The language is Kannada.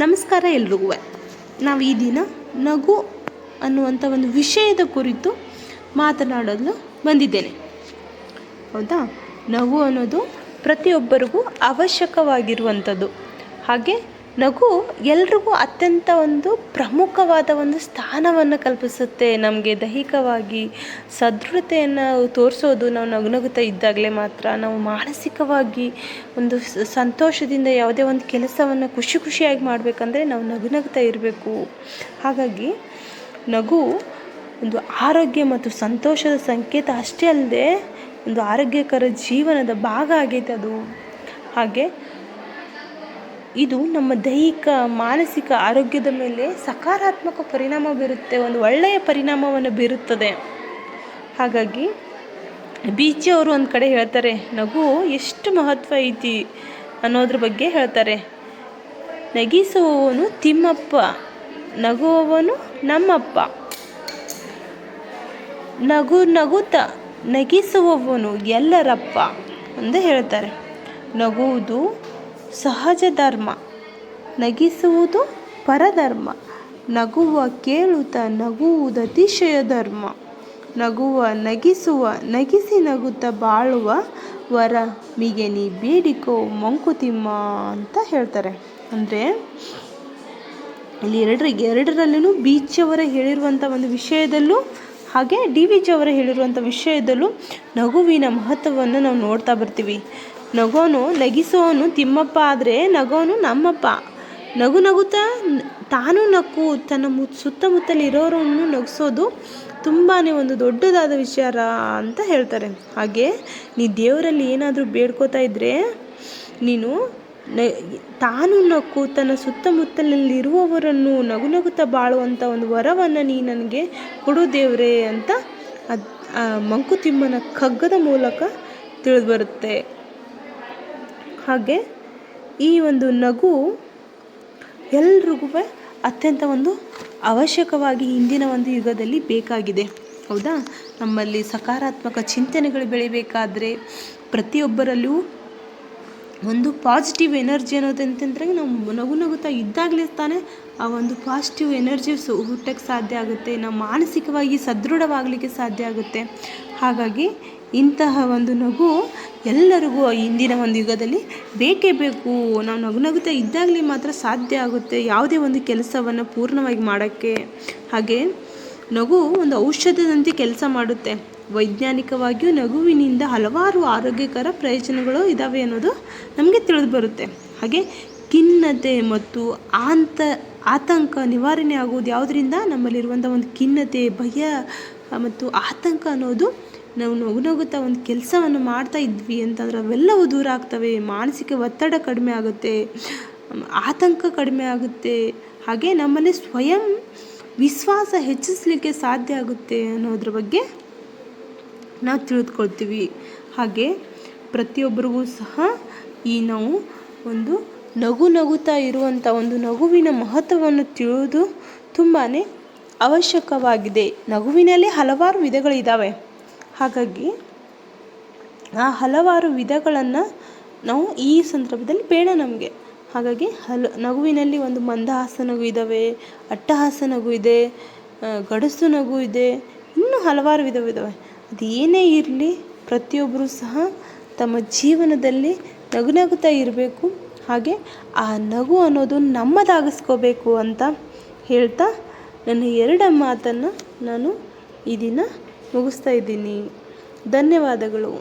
ನಮಸ್ಕಾರ ಎಲ್ರಿಗೂ. ನಾವು ಈ ದಿನ ನಗು ಅನ್ನುವಂಥ ಒಂದು ವಿಷಯದ ಕುರಿತು ಮಾತನಾಡಲು ಬಂದಿದ್ದೇನೆ. ಹೌದಾ? ನಗು ಅನ್ನೋದು ಪ್ರತಿಯೊಬ್ಬರಿಗೂ ಅವಶ್ಯಕವಾಗಿರುವಂಥದ್ದು. ಹಾಗೆ ನಗು ಎಲ್ರಿಗೂ ಅತ್ಯಂತ ಒಂದು ಪ್ರಮುಖವಾದ ಒಂದು ಸ್ಥಾನವನ್ನು ಕಲ್ಪಿಸುತ್ತೆ. ನಮಗೆ ದೈಹಿಕವಾಗಿ ಸದೃಢತೆಯನ್ನು ತೋರಿಸೋದು ನಾವು ನಗುನಗುತ್ತಾ ಇದ್ದಾಗಲೇ ಮಾತ್ರ. ನಾವು ಮಾನಸಿಕವಾಗಿ ಒಂದು ಸಂತೋಷದಿಂದ ಯಾವುದೇ ಒಂದು ಕೆಲಸವನ್ನು ಖುಷಿಯಾಗಿ ಮಾಡಬೇಕಂದ್ರೆ ನಾವು ನಗುನಗುತ್ತಾ ಇರಬೇಕು. ಹಾಗಾಗಿ ನಗು ಒಂದು ಆರೋಗ್ಯ ಮತ್ತು ಸಂತೋಷದ ಸಂಕೇತ ಅಷ್ಟೇ ಅಲ್ಲದೆ ಒಂದು ಆರೋಗ್ಯಕರ ಜೀವನದ ಭಾಗ ಆಗೈತೆ ಅದು. ಹಾಗೆ ಇದು ನಮ್ಮ ದೈಹಿಕ ಮಾನಸಿಕ ಆರೋಗ್ಯದ ಮೇಲೆ ಸಕಾರಾತ್ಮಕ ಪರಿಣಾಮ ಬೀರುತ್ತೆ, ಒಂದು ಒಳ್ಳೆಯ ಪರಿಣಾಮವನ್ನು ಬೀರುತ್ತದೆ. ಹಾಗಾಗಿ ಬೀಚಿಯವರು ಒಂದು ಕಡೆ ಹೇಳ್ತಾರೆ, ನಗು ಎಷ್ಟು ಮಹತ್ವ ಐತಿ ಅನ್ನೋದ್ರ ಬಗ್ಗೆ ಹೇಳ್ತಾರೆ. ನಗಿಸುವವನು ತಿಮ್ಮಪ್ಪ, ನಗುವವನು ನಮ್ಮಪ್ಪ. ನಗುತ್ತ ನಗಿಸುವವನು ಎಲ್ಲರಪ್ಪ ಅಂತ ಹೇಳ್ತಾರೆ. ನಗುವುದು ಸಹಜ ಧರ್ಮ, ನಗಿಸುವುದು ಪರಧರ್ಮ. ನಗುವ ಕೇಳುತ್ತ ನಗುವುದು ಅತಿಶಯ ಧರ್ಮ. ನಗಿಸಿ ನಗುತ್ತ ಬಾಳುವ ವರ ಮಿಗೆ ನೀ ಬೇಡಿಕೋ ಮಂಕುತಿಮ್ಮ ಅಂತ ಹೇಳ್ತಾರೆ. ಅಂದರೆ ಇಲ್ಲಿ ಎರಡರಲ್ಲೂ ಬೀಚಿಯವರ ಹೇಳಿರುವಂಥ ಒಂದು ವಿಷಯದಲ್ಲೂ ಹಾಗೆ ಡಿ ವಿ ಜಿ ಅವರ ಹೇಳಿರುವಂಥ ವಿಷಯದಲ್ಲೂ ನಗುವಿನ ಮಹತ್ವವನ್ನು ನಾವು ನೋಡ್ತಾ ಬರ್ತೀವಿ. ನಗಿಸೋನು ತಿಮ್ಮಪ್ಪ ಆದರೆ ನಗೋನು ನಮ್ಮಪ್ಪ. ನಗುತ್ತಾ ತಾನು ನಕ್ಕು ತನ್ನ ಸುತ್ತಮುತ್ತಲಿರೋರನ್ನು ನಗಿಸೋದು ತುಂಬಾ ಒಂದು ದೊಡ್ಡದಾದ ವಿಚಾರ ಅಂತ ಹೇಳ್ತಾರೆ. ಹಾಗೆ ನೀ ದೇವರಲ್ಲಿ ಏನಾದರೂ ಬೇಡ್ಕೋತಾ ಇದ್ದರೆ ನೀನು ತಾನು ನಕ್ಕು ತನ್ನ ಸುತ್ತಮುತ್ತಲಲ್ಲಿರುವವರನ್ನು ನಗುತ್ತಾ ಬಾಳುವಂಥ ಒಂದು ವರವನ್ನು ನೀ ನನಗೆ ಕೊಡು ದೇವರೇ ಅಂತ ಮಂಕುತಿಮ್ಮನ ಕಗ್ಗದ ಮೂಲಕ ತಿಳಿದು ಬರುತ್ತೆ. ಹಾಗೆ ಈ ಒಂದು ನಗು ಎಲ್ರಿಗೂ ಅತ್ಯಂತ ಒಂದು ಅವಶ್ಯಕವಾಗಿ ಇಂದಿನ ಒಂದು ಯುಗದಲ್ಲಿ ಬೇಕಾಗಿದೆ. ಹೌದಾ? ನಮ್ಮಲ್ಲಿ ಸಕಾರಾತ್ಮಕ ಚಿಂತನೆಗಳು ಬೆಳಿಬೇಕಾದ್ರೆ ಪ್ರತಿಯೊಬ್ಬರಲ್ಲೂ ಒಂದು ಪಾಸಿಟಿವ್ ಎನರ್ಜಿ ಅನ್ನೋದು ಅಂತಂದರೆ ನಾವು ನಗುತ್ತಾ ಇದ್ದಾಗಲೇ ತಾನೇ ಆ ಒಂದು ಪಾಸಿಟಿವ್ ಎನರ್ಜಿ ಹುಟ್ಟಕ್ಕೆ ಸಾಧ್ಯ ಆಗುತ್ತೆ. ನಾವು ಮಾನಸಿಕವಾಗಿ ಸದೃಢವಾಗಲಿಕ್ಕೆ ಸಾಧ್ಯ ಆಗುತ್ತೆ. ಹಾಗಾಗಿ ಇಂತಹ ಒಂದು ನಗು ಎಲ್ಲರಿಗೂ ಇಂದಿನ ಒಂದು ಯುಗದಲ್ಲಿ ಬೇಕೇ ಬೇಕು. ನಾವು ನಗುತ್ತಾ ಇದ್ದಾಗಲೇ ಮಾತ್ರ ಸಾಧ್ಯ ಆಗುತ್ತೆ ಯಾವುದೇ ಒಂದು ಕೆಲಸವನ್ನು ಪೂರ್ಣವಾಗಿ ಮಾಡೋಕ್ಕೆ. ಹಾಗೆ ನಗು ಒಂದು ಔಷಧದಂತೆ ಕೆಲಸ ಮಾಡುತ್ತೆ. ವೈಜ್ಞಾನಿಕವಾಗಿಯೂ ನಗುವಿನಿಂದ ಹಲವಾರು ಆರೋಗ್ಯಕರ ಪ್ರಯೋಜನಗಳು ಇದ್ದಾವೆ ಅನ್ನೋದು ನಮಗೆ ತಿಳಿದು ಬರುತ್ತೆ. ಹಾಗೆ ಖಿನ್ನತೆ ಮತ್ತು ಆತಂಕ ನಿವಾರಣೆ ಆಗುವುದು ಯಾವುದರಿಂದ? ನಮ್ಮಲ್ಲಿರುವಂಥ ಒಂದು ಖಿನ್ನತೆ, ಭಯ ಮತ್ತು ಆತಂಕ ಅನ್ನೋದು ನಾವು ನಗುತ್ತಾ ಒಂದು ಕೆಲಸವನ್ನು ಮಾಡ್ತಾ ಇದ್ವಿ ಅಂತಂದ್ರೆ ಅವೆಲ್ಲವೂ ದೂರ ಆಗ್ತವೆ. ಮಾನಸಿಕ ಒತ್ತಡ ಕಡಿಮೆ ಆಗುತ್ತೆ, ಆತಂಕ ಕಡಿಮೆ ಆಗುತ್ತೆ. ಹಾಗೆ ನಮ್ಮಲ್ಲಿ ಸ್ವಯಂ ವಿಶ್ವಾಸ ಹೆಚ್ಚಿಸಲಿಕ್ಕೆ ಸಾಧ್ಯ ಆಗುತ್ತೆ ಅನ್ನೋದ್ರ ಬಗ್ಗೆ ನಾವು ತಿಳಿದುಕೊಳ್ತೀವಿ. ಹಾಗೆ ಪ್ರತಿಯೊಬ್ಬರಿಗೂ ಸಹ ನಾವು ಒಂದು ನಗುತ್ತಾ ಇರುವಂಥ ಒಂದು ನಗುವಿನ ಮಹತ್ವವನ್ನು ತಿಳಿದು ತುಂಬಾ ಅವಶ್ಯಕವಾಗಿದೆ. ನಗುವಿನಲ್ಲಿ ಹಲವಾರು ವಿಧಗಳಿದ್ದಾವೆ. ಹಾಗಾಗಿ ಆ ಹಲವಾರು ವಿಧಗಳನ್ನು ನಾವು ಈ ಸಂದರ್ಭದಲ್ಲಿ ಬೇಡ ನಮಗೆ. ಹಾಗಾಗಿ ನಗುವಿನಲ್ಲಿ ಒಂದು ಮಂದಹಾಸ ನಗು ಇದ್ದಾವೆ, ಅಟ್ಟಹಾಸ ನಗು ಇದೆ, ಗಡಸು ನಗು ಇದೆ, ಇನ್ನೂ ಹಲವಾರು ವಿಧವಿದ್ದಾವೆ. ಅದು ಏನೇ ಇರಲಿ ಪ್ರತಿಯೊಬ್ಬರೂ ಸಹ ತಮ್ಮ ಜೀವನದಲ್ಲಿ ನಗುತ್ತಾ ಇರಬೇಕು. ಹಾಗೆ ಆ ನಗು ಅನ್ನೋದು ನಮ್ಮದಾಗಿಸ್ಕೋಬೇಕು ಅಂತ ಹೇಳ್ತಾ ನನ್ನ 2 ಮಾತನ್ನು ನಾನು ಈ ದಿನ ಮುಗಿಸ್ತಾ ಇದ್ದೀನಿ. ಧನ್ಯವಾದಗಳು.